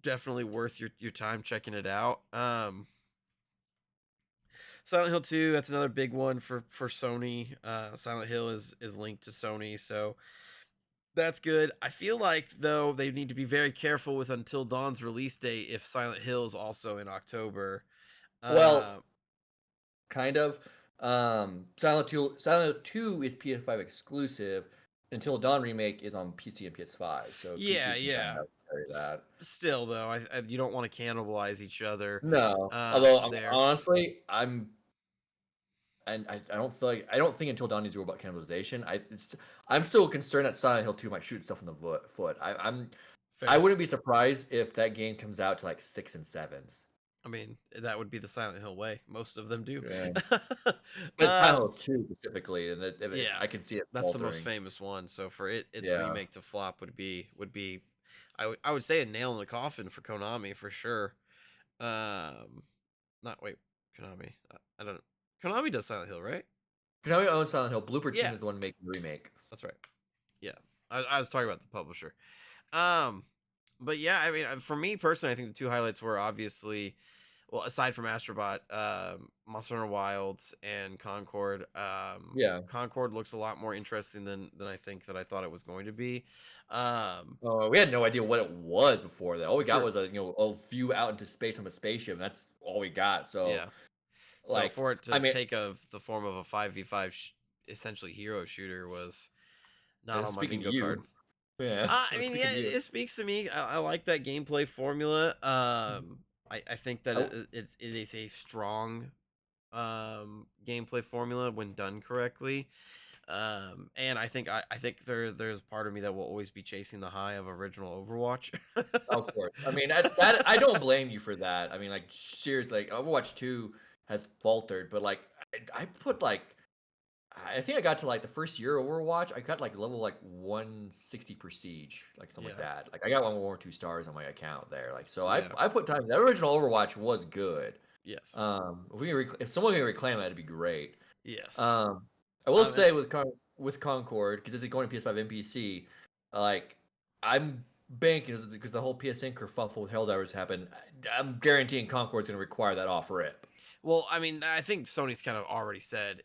definitely worth your time checking it out. Silent Hill 2, that's another big one for Sony. Silent Hill is linked to Sony, so that's good. I feel like though they need to be very careful with Until Dawn's release date if Silent Hill is also in October. well, Uh, kind of. Silent Hill 2 is PS5 exclusive. Until Dawn remake is on PC and PS5, so yeah, PC can kind yeah. of carry that. Still though, you don't want to cannibalize each other. No, although There. honestly, I don't feel like I don't think Until Dawn needs to worry about cannibalization. I'm still concerned that Silent Hill 2 might shoot itself in the foot. I Fair. wouldn't be surprised if that game comes out to like 6 and 7s. I mean, that would be the Silent Hill way. Most of them do. Yeah, but Silent um, Hill 2 specifically, and Yeah, I can see it that's the most faltering. famous one. So for its Yeah. remake to flop would be I would say a nail in the coffin for Konami for sure. Um, not wait, Konami. I don't. Konami does Silent Hill, right? Konami owns Silent Hill. Blooper Team Yeah, is the one making the remake. that's right. Yeah, I was talking about the publisher. Um, but yeah, I mean, for me personally, I think the two highlights were obviously, well, aside from Astrobot, Monster Hunter Wilds and Concord. Yeah. Concord looks a lot more interesting than I think that I thought it was going to be. Um, We had no idea what it was before that. All we got True. was a view out into space from a spaceship. And that's all we got. So Yeah. So like, for it to I mean, take of the form of a 5v5 essentially hero shooter was not on my speaking to bingo card. you, yeah, I mean, speaking yeah, to you. it speaks to me. I like that gameplay formula. I think that I, it is a strong gameplay formula when done correctly. And I think there's part of me that will always be chasing the high of original Overwatch. of course. I mean, that I don't blame you for that. I mean, like, seriously, like, Overwatch 2 has faltered, but like, I put like, I think I got to like the first year of Overwatch. I got like level like 160 prestige, like something like Yeah, that. Like, I got 1 or 2 stars on my account there. Like, so yeah, I put time. The original Overwatch was good. Yes. If someone can reclaim that, it'd be great. Yes. Um, I will And say with Concord, because this is going to PS5 and PC, like I'm banking because the whole PSN kerfuffle with Helldivers happened. I'm guaranteeing Concord's going to require that off rip. well, I mean, I think Sony's kind of already said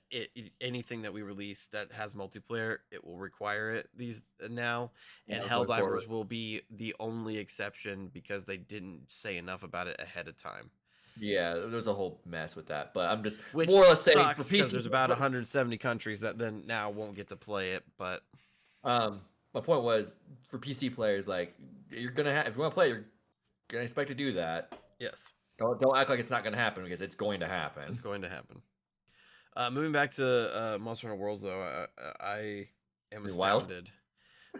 anything that we release that has multiplayer, it will require it these now, and Going forward. Helldivers will be the only exception because they didn't say enough about it ahead of time. Yeah, there's a whole mess with that, but I'm just Which more or less saying for sucks because PC. there's about 170 countries that then now won't get to play it, but My point was for PC players, like you're gonna have if you want to play, you're gonna expect to do that. yes, Don't act like it's not gonna happen because it's going to it's happen. going to happen. Moving back to Monster Hunter Worlds, though, I am Wild. astounded.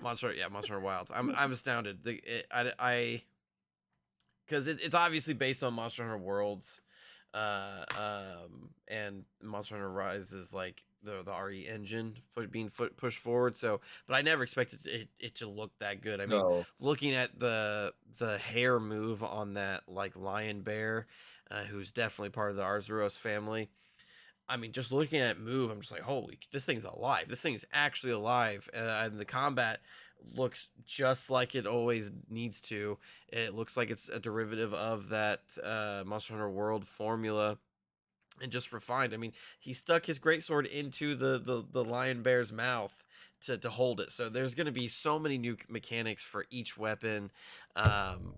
Monster Hunter Wilds. I'm astounded. I because it's obviously based on Monster Hunter Worlds, and Monster Hunter Rise is like the RE engine being pushed forward. So, but I never expected it to look that good. I mean, No. looking at the hair move on that like lion bear, who's definitely part of the Arzuros family. I mean, just looking at it move, I'm just like, holy, this thing's alive. This thing's actually alive, and the combat looks just like it always needs to. It looks like it's a derivative of that Monster Hunter World formula, and just refined. I mean, he stuck his greatsword into the lion bear's mouth to hold it. So there's going to be so many new mechanics for each weapon. Um,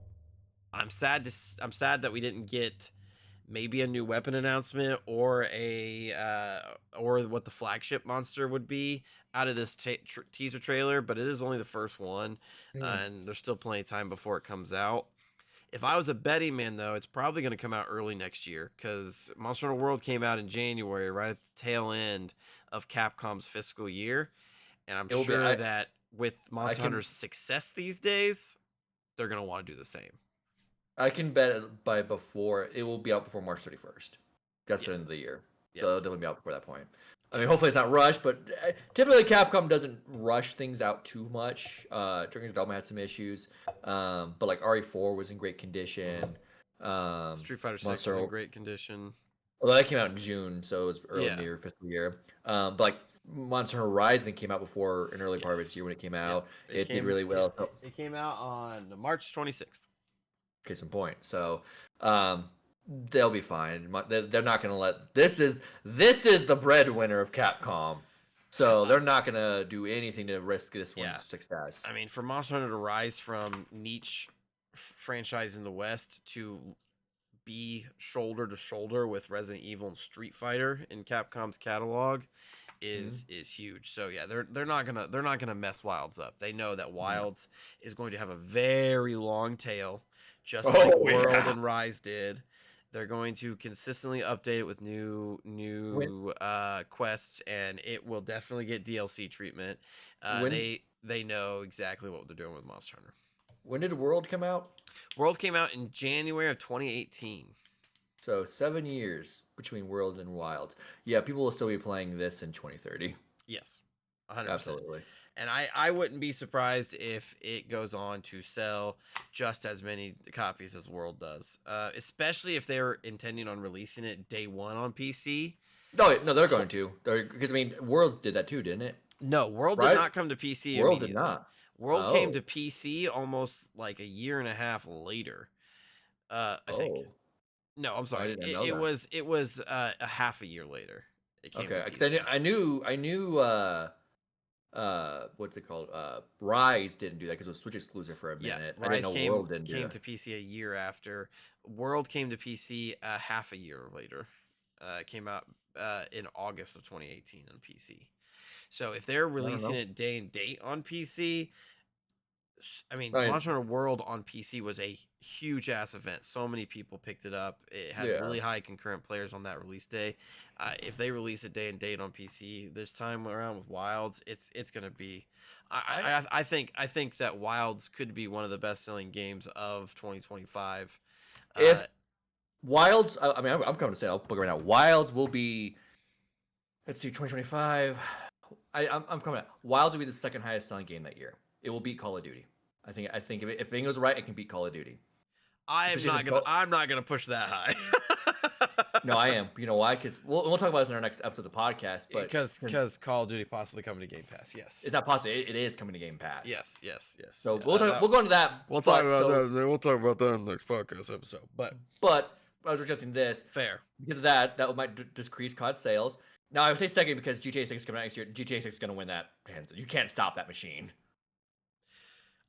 I'm sad that we didn't get maybe a new weapon announcement or or what the flagship monster would be out of this teaser trailer, but it is only the first one, and there's still plenty of time before it comes out. If I was a betting man, though, it's probably going to come out early next year because Monster Hunter World came out in January, right at the tail end of Capcom's fiscal year, and I'm It will be. sure that with I Monster can Hunter's success these days, they're going to want to do the same. I can bet by before it will be out before March 31st. That's Yeah, the end of the year. yeah, So it'll definitely be out before that point. I mean, hopefully it's not rushed, but typically Capcom doesn't rush things out too much. Dragon's Dogma had some issues, but like RE4 was in great condition. Street Fighter 6 was in Monster, great condition. although that came out in June, so it was early in Yeah. the year, fiscal year. But like Monster Horizon came out before an early part of its Yes. year when it came Yep. out. It did really well. So, It came out on March 26th. case in point. So they'll be fine. They're not going to let this is the breadwinner of Capcom. So they're not going to do anything to risk this one's success. I mean, for Monster Hunter to rise from niche franchise in the West to be shoulder to shoulder with Resident Evil and Street Fighter in Capcom's catalog is huge. So yeah, they're not gonna mess Wilds up. They know that Wilds is going to have a very long tail, just like World and Rise did. They're going to consistently update it with new quests, and it will definitely get DLC treatment. When They know exactly what they're doing with Monster Hunter. when did World come out? World came out in January of 2018. So 7 years between World and Wilds. Yeah, people will still be playing this in 2030. Yes, 100%. Absolutely. And I wouldn't be surprised if it goes on to sell just as many copies as World does, especially if they're intending on releasing it day one on PC. No, they're going to. Because I mean, Worlds did that too, didn't it? No, World Right? did not come to PC World immediately. did not. World came Oh. to PC almost like a year and a half later. I think. Oh. No, I'm I sorry. didn't know It was a half a year later. It came Okay, to because PC. I knew what's it called? Rise didn't do that because it was Switch exclusive for a Yeah, minute. I Rise didn't know World didn't do came that. to PC a year after. World came to PC a half a year later. It came out in August of 2018 on PC. So if they're I don't releasing know. it day and date on PC, I mean, I mean, Monster Hunter World on PC was a huge ass event. So many people picked it up. It had yeah. really high concurrent players on that release day. If they release it day and date on PC this time around with Wilds, it's gonna be. I think that Wilds could be one of the best selling games of 2025. If Wilds, I mean, I'm coming to say, I'll book it right now. Wilds will be, let's see, 2025. I'm coming out. Wilds will be the second highest selling game that year. It will beat Call of Duty. I think if everything goes right, it can beat Call of Duty. I'm not gonna push that high. No, I am. You know why? Because we'll talk about this in our next episode of the podcast. But Because Call of Duty possibly coming to Game Pass. Yes. it's not possible. It is coming to Game Pass. Yes. Yes. Yes. So Yeah. we'll go into that. We'll talk But about so that. We'll talk about that in the next podcast episode. But but I was discussing this fair. because of that might decrease COD sales. Now I would say second because GTA 6 is coming out next year. GTA 6 is going to win that. You can't stop that machine.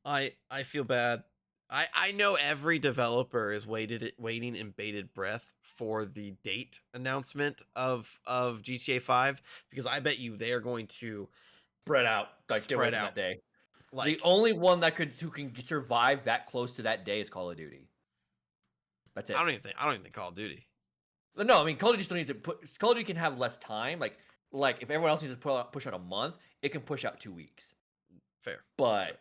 I feel bad. I know every developer is waiting in bated breath for the date announcement of GTA 5 because I bet you they are going to Spread out, like get spread ready for out that day. like The only one who can survive that close to that day is Call of Duty. That's it. I don't even think Call of Duty. No, I mean Call of Duty still needs to Call of Duty can have less time. Like if everyone else needs to push out a month, it can push out 2 weeks. Fair. But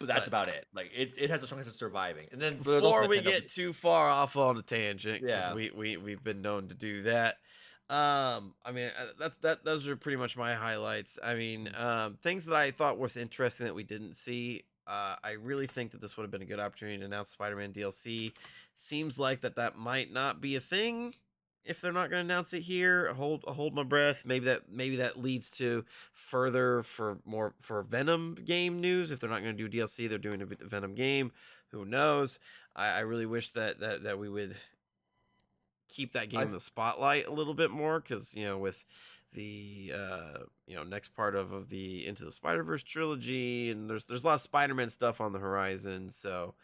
that's about it. Like it has a chance of surviving. And then Before we get too far off on a tangent, because Yeah. we've been known to do that. I mean those are pretty much my highlights. I mean, things that I thought was interesting that we didn't see. I really think that this would have been a good opportunity to announce Spider-Man DLC. Seems like that might not be a thing if they're not going to announce it here. Hold my breath. Maybe that leads to further for Venom game news. If they're not going to do DLC, they're doing a Venom game. Who knows? I really wish that we would keep that game in the spotlight a little bit more because with the next part of the Into the Spider-Verse trilogy, and there's a lot of Spider-Man stuff on the horizon. So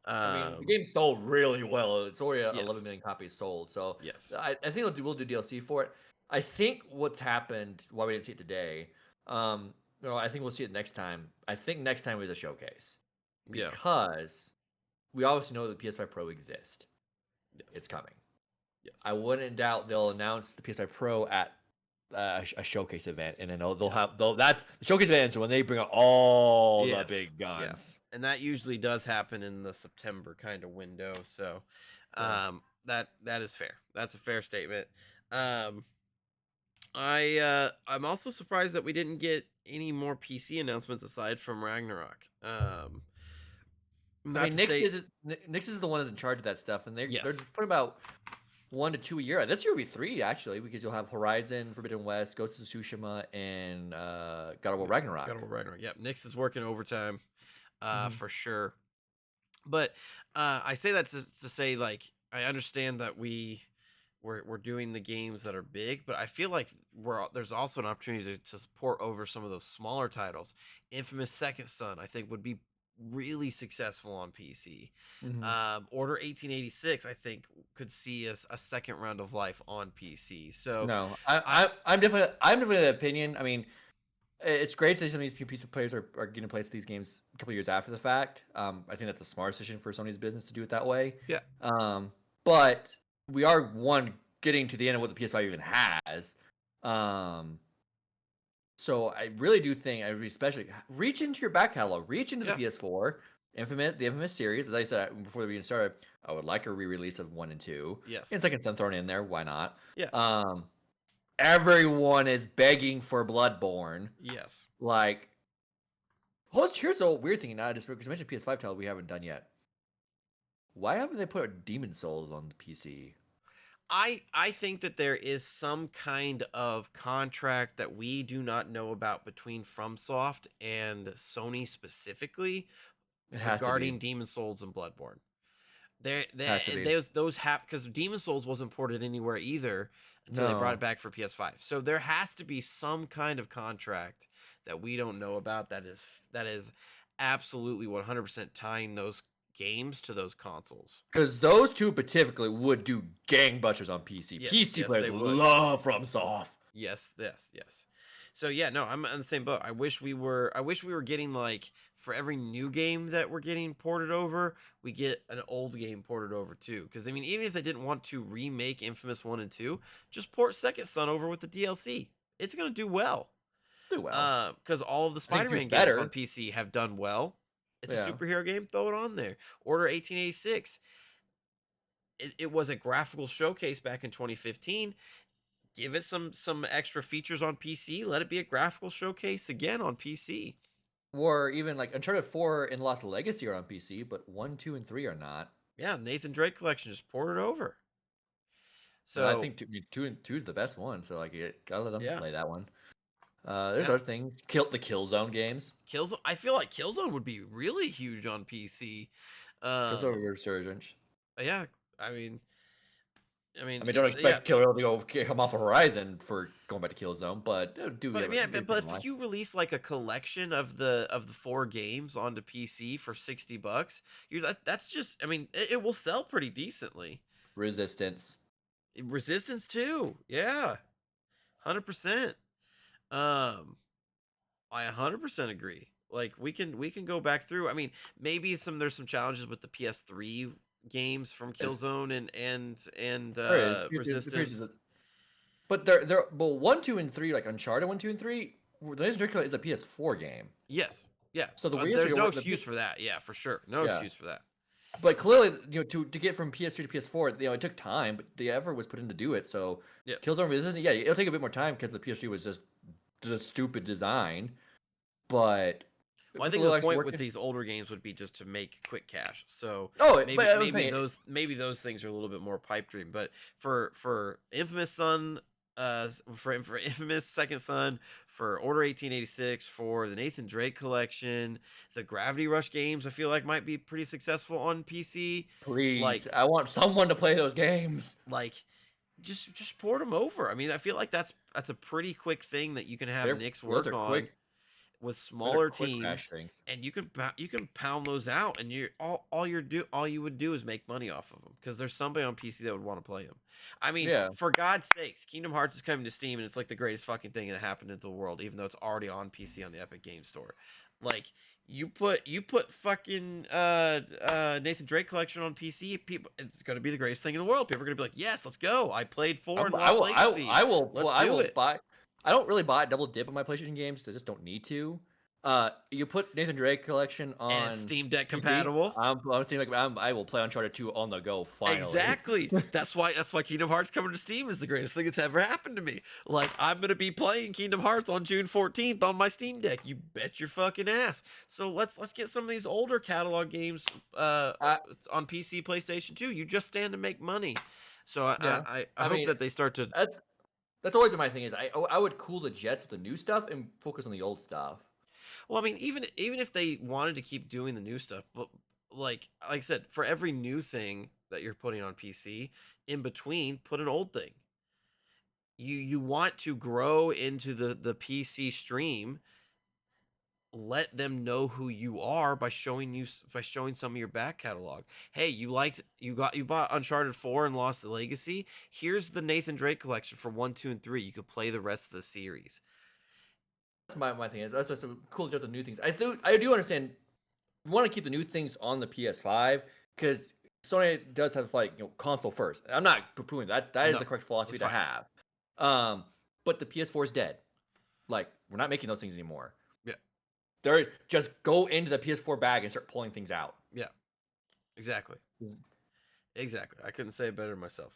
I mean, the game sold really well. It's already yes. 11 million copies sold. So yes, I think we'll do DLC for it. I think what's happened, why we didn't see it today, I think we'll see it next time. I think next time is a showcase because we obviously know that the PS5 Pro exists. Yes. It's coming. Yes. I wouldn't doubt they'll announce the PS5 Pro at a showcase event, and then that's the showcase event. So when they bring out all the big guns, and that usually does happen in the September kind of window. So, that is fair. That's a fair statement. I'm also surprised that we didn't get any more PC announcements aside from Ragnarok. I mean, Nix is the one that's in charge of that stuff, and they're putting about 1 to 2 a year. This year will be 3 actually, because you'll have Horizon, Forbidden West, Ghost of Tsushima, and God of War Ragnarok. God of War Ragnarok. Yep, Nix is working overtime, for sure. But I say that to say, like, I understand that we're doing the games that are big, but I feel like there's also an opportunity to port over some of those smaller titles. Infamous Second Son, I think, would be really successful on PC. Order 1886, I think, could see a second round of life on PC. So no, I'm definitely of the opinion. I mean, it's great that some of these PC players are getting to play these games a couple years after the fact. I think that's a smart decision for Sony's business to do it that way. Yeah. But we are getting to the end of what the PS5 even has. So I really do think I would especially reach into your back catalog, reach into the PS4, the Infamous series. As I said before we even started, I would like a re-release of 1 and 2. Yes. And Second Son thrown in there. Why not? Yeah. Everyone is begging for Bloodborne. Yes. Like, here's the weird thing. Now, just because I mentioned PS5 title we haven't done yet. Why haven't they put Demon Souls on the PC? I think that there is some kind of contract that we do not know about between FromSoft and Sony specifically regarding Demon Souls and Bloodborne. Those have, because Demon Souls wasn't ported anywhere either until they brought it back for PS5. So there has to be some kind of contract that we don't know about that is absolutely 100% tying those games to those consoles, because those two particularly would do gangbusters on PC. PC players would love FromSoft. Yes. So yeah, no, I'm on the same boat. I wish we were getting, like, for every new game that we're getting ported over, we get an old game ported over too. Because I mean, even if they didn't want to remake Infamous 1 and 2, just port Second Son over with the DLC. It's gonna do well. Because all of the Spider-Man games on PC have done well. It's a superhero game. Throw it on there. Order 1886. It was a graphical showcase back in 2015. Give it some extra features on PC. Let it be a graphical showcase again on PC. Or even like Uncharted 4 and Lost Legacy are on PC, but 1, 2, and 3 are not. Yeah, Nathan Drake Collection, just port it over. And I So think two is the best one. So like, gotta let them yeah, play that one. There's yeah. other things. The Killzone games. Killzone. I feel like Killzone would be really huge on PC. Killzone Um, Resurgence. yeah. I mean, I mean, don't yeah. expect Killer to come off a Horizon for going back to Killzone, but do But give yeah, it give but it a if life. you release like a collection of the four games onto PC for $60, that's just. I mean, it will sell pretty decently. Resistance. Resistance too. Yeah, 100%. Um, I 100% agree. Like we can go back through. I mean, maybe there's some challenges with the PS3 games from Is Killzone and there is the Pierce is Resistance. but they're well 1, 2, and 3 like Uncharted 1, 2, and 3. The Legend of Dracula is a PS4 game, Yes. Yeah. so the weirdest There's thing no about the excuse for that. Yeah, for sure. No yeah. excuse for that. But clearly, to get from PS3 to PS4, it took time, but the effort was put in to do it. So, Yes. Killzone Resistance, yeah, it'll take a bit more time because the PS3 was just stupid design. But Well, I with a think the little extra point work, with these older games would be just to make quick cash. So but I was saying, maybe those things are a little bit more pipe dream. But for Infamous Son, for Infamous Second Son, for Order 1886, for the Nathan Drake collection, the Gravity Rush games, I feel like might be pretty successful on PC. Like please, I want someone to play those games. like just port them over. I mean, I feel like that's a pretty quick thing that you can have Nick's Those work are on quick. with Those are smaller quick crash teams, things. and you can pound those out, and all you would do is make money off of them because there's somebody on PC that would want to play them. I mean, Yeah, for God's sakes, Kingdom Hearts is coming to Steam, and it's like the greatest fucking thing that happened in the world, even though it's already on PC on the Epic Game Store. Like you put fucking Nathan Drake collection on PC, people, it's gonna be the greatest thing in the world. People are gonna be like, yes, let's go. I played four in Lost Legacy. Let's I do will it. buy. I don't really buy double dip on my PlayStation games. I just don't need to. You put Nathan Drake collection And it's on Steam Deck PC. compatible. I'm seeing like I will play Uncharted 2 on the go finally. Exactly. That's why Kingdom Hearts coming to Steam is the greatest thing that's ever happened to me. Like I'm gonna be playing Kingdom Hearts on June 14th on my Steam Deck. You bet your fucking ass. So let's get some of these older catalog games I, on PC, PlayStation 2. You just stand to make money. So yeah, I I hope mean that they start to. that's always been my thing. Is I would cool the jets with the new stuff and focus on the old stuff. Well, I mean, even if they wanted to keep doing the new stuff, but like I said, for every new thing that you're putting on PC, in between, put an old thing. You want to grow into the PC stream, let them know who you are by showing some of your back catalog. Hey, you bought Uncharted 4 and Lost the Legacy. Here's the Nathan Drake collection for 1, 2, and 3. You could play the rest of the series. That's my thing. That's what's so cool. Just the new things. I do understand. You want to keep the new things on the PS5 because Sony does have like console first. I'm not poo-pooing that. That is No, the correct philosophy it's to fine. have. But the PS4 is dead. Like we're not making those things anymore. Yeah, They're just go into the PS4 bag and start pulling things out. yeah, exactly. Mm. Exactly. I couldn't say it better myself.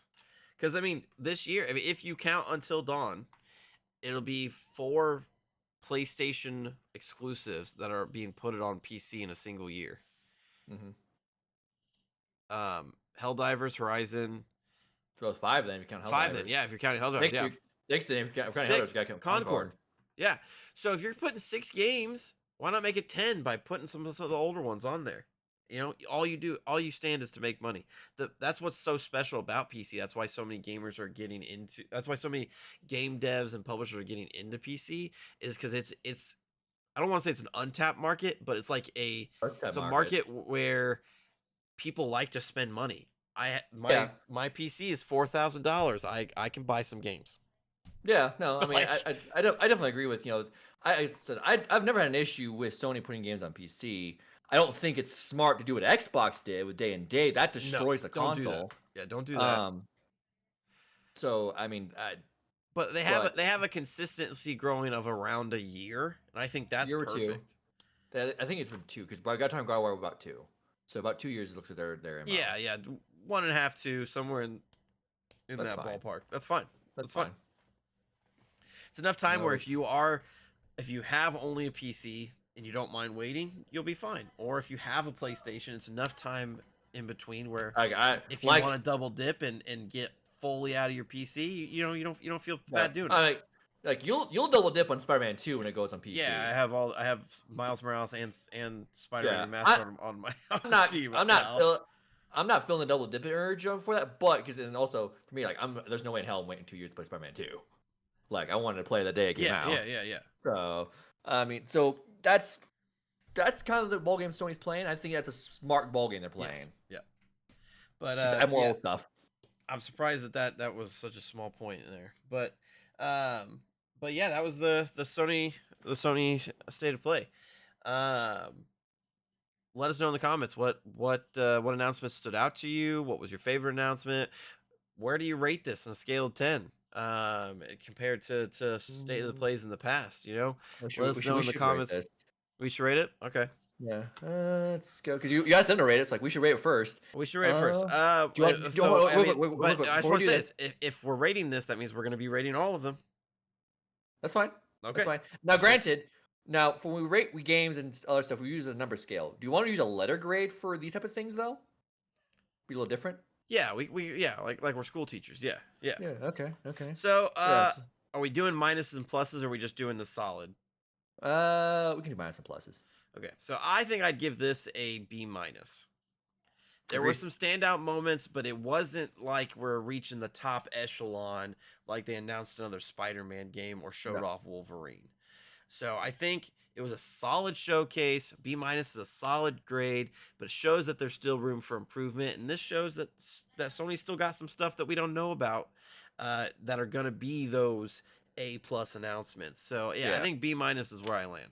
Because I mean, this year, I mean, if you count Until Dawn, it'll be 4 PlayStation exclusives that are being put on PC in a single year. Mm-hmm. Helldivers, Horizon, So it's 5 then if you count 5 then, Helldivers. yeah, if you're counting Helldivers, Six, yeah. six then if you're counting Helldivers, 6, you gotta count Concord. Concord. Yeah. So if you're putting 6 games, why not make it 10 by putting some of the older ones on there? You know, all you stand is to make money. That's what's so special about PC. That's why so many gamers are getting into. That's why so many game devs and publishers are getting into PC is because it's. I don't want to say it's an untapped market, but it's like First time it's a market. market where people like to spend money. Yeah. My PC is $4,000. I can buy some games. Yeah, no, I mean, Like, I definitely agree with I said I've never had an issue with Sony putting games on PC. I don't think it's smart to do what Xbox did with Day and Date. That no, destroys the don't do that. console. Yeah, don't do that. Um, so I mean, But but they have a consistency growing of around a year, and I think that's year or two. perfect. I think it's been 2 because by the time God War about 2, so about 2 years it looks like they're in. Yeah, yeah, 1.5, 2, somewhere in That's that fine. ballpark. That's fine. That's Fine. fine. It's enough time where No, if you have only a PC and you don't mind waiting, you'll be fine. Or if you have a PlayStation, it's enough time in between where I if you like want to double dip and get fully out of your PC, you don't feel Yeah, bad doing it. like you'll double dip on Spider-Man 2 when it goes on Yeah, PC. I have Miles Morales and Spider-Man Yeah, Remastered on my I'm on not Steam right I'm not now. feel I'm not feeling the double dip urge for that, but because then also for me, like there's no way in hell I'm waiting 2 years to play Spider-Man 2. Like I wanted to play the day it came Yeah, out. yeah, yeah, yeah. So I mean, so that's kind of the ball game Sony's playing. I think that's a smart ball game they're Yes. playing. Yeah. But Just add more yeah, old stuff. I'm surprised that was such a small point in there. Um but yeah, that was the Sony state of play. Um Let us know in the comments what announcements stood out to you. What was your favorite announcement? Where do you rate this on a scale of 10? Compared to state of the Mm, plays in the past, We Let should we us should know we in the should rate comments. this. We should rate it? Okay. Yeah, let's go because you asked them to rate it. So like we should rate it first. We should rate it first. Uh, do you want? So Hold I on, real mean, quick, real but quick, I just before we want to do say this, this: if we're rating this, that means we're going to be rating all of them. that's fine. That's Okay, fine. Now, that's cool. granted, now for when we rate games and other stuff, we use a number scale. Do you want to use a letter grade for these type of things though? Be a little different. Yeah, we yeah, like we're school teachers. Yeah, yeah. Yeah. Okay. Okay. So Yeah. are we doing minuses and pluses, or are we just doing the solid? We can do minus and pluses. Okay, so I think I'd give this a B minus. There were Agreed. some standout moments, but it wasn't like we're reaching the top echelon like they announced another Spider-Man game or showed No. off Wolverine. So I think it was a solid showcase. B minus is a solid grade, but it shows that there's still room for improvement. And this shows that Sony still got some stuff that we don't know about that are gonna be those A plus announcements. So yeah, I Yeah. think B minus is where I land.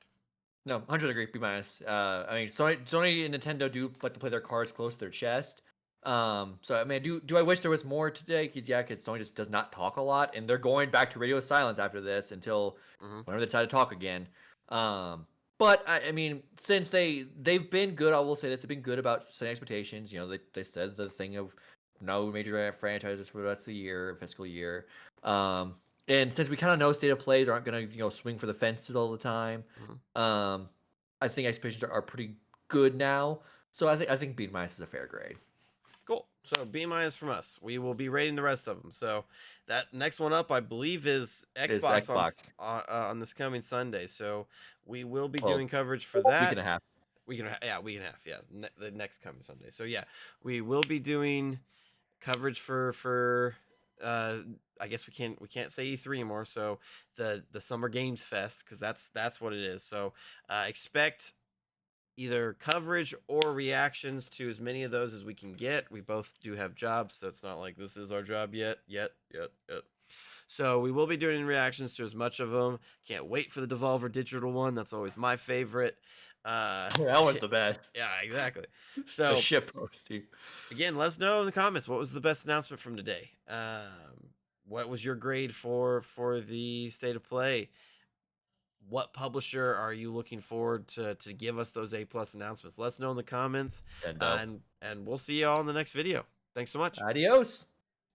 No, 100 agree. B minus. I mean, Sony and Nintendo do like to play their cards close to their chest. So I mean, do I wish there was more today? Because Sony just does not talk a lot, and they're going back to radio silence after this until Hmm. whenever they try to talk again. But I mean, since they've been good, I will say that they've been good about setting expectations. They said the thing of no major franchises for the rest of the year, fiscal year. And since we kind of know state of plays aren't going to swing for the fences all the time, Hmm. um, I think expectations are pretty good now. So I think B minus is a fair grade. Cool. So B minus from us. We will be rating the rest of them. So that next one up, I believe, is Is Xbox Xbox. on this coming Sunday. So we will be Well, doing coverage for week and that. a half. Week and a half. Yeah, the next coming Sunday. So yeah, we will be doing coverage for. I guess we can't say E3 anymore. So the Summer Games Fest, because that's what it is. So expect either coverage or reactions to as many of those as we can get. We both do have jobs, so it's not like this is our job yet. So we will be doing reactions to as much of them. Can't wait for the Devolver Digital one. That's always my favorite. That was the best. Yeah, exactly. The So ship posting. again, let us know in the comments what was the best announcement from today. What was your grade for the state of play? What publisher are you looking forward to give us those A plus announcements? Let us know in the comments, Nintendo. and we'll see you all in the next video. Thanks so much. Adios.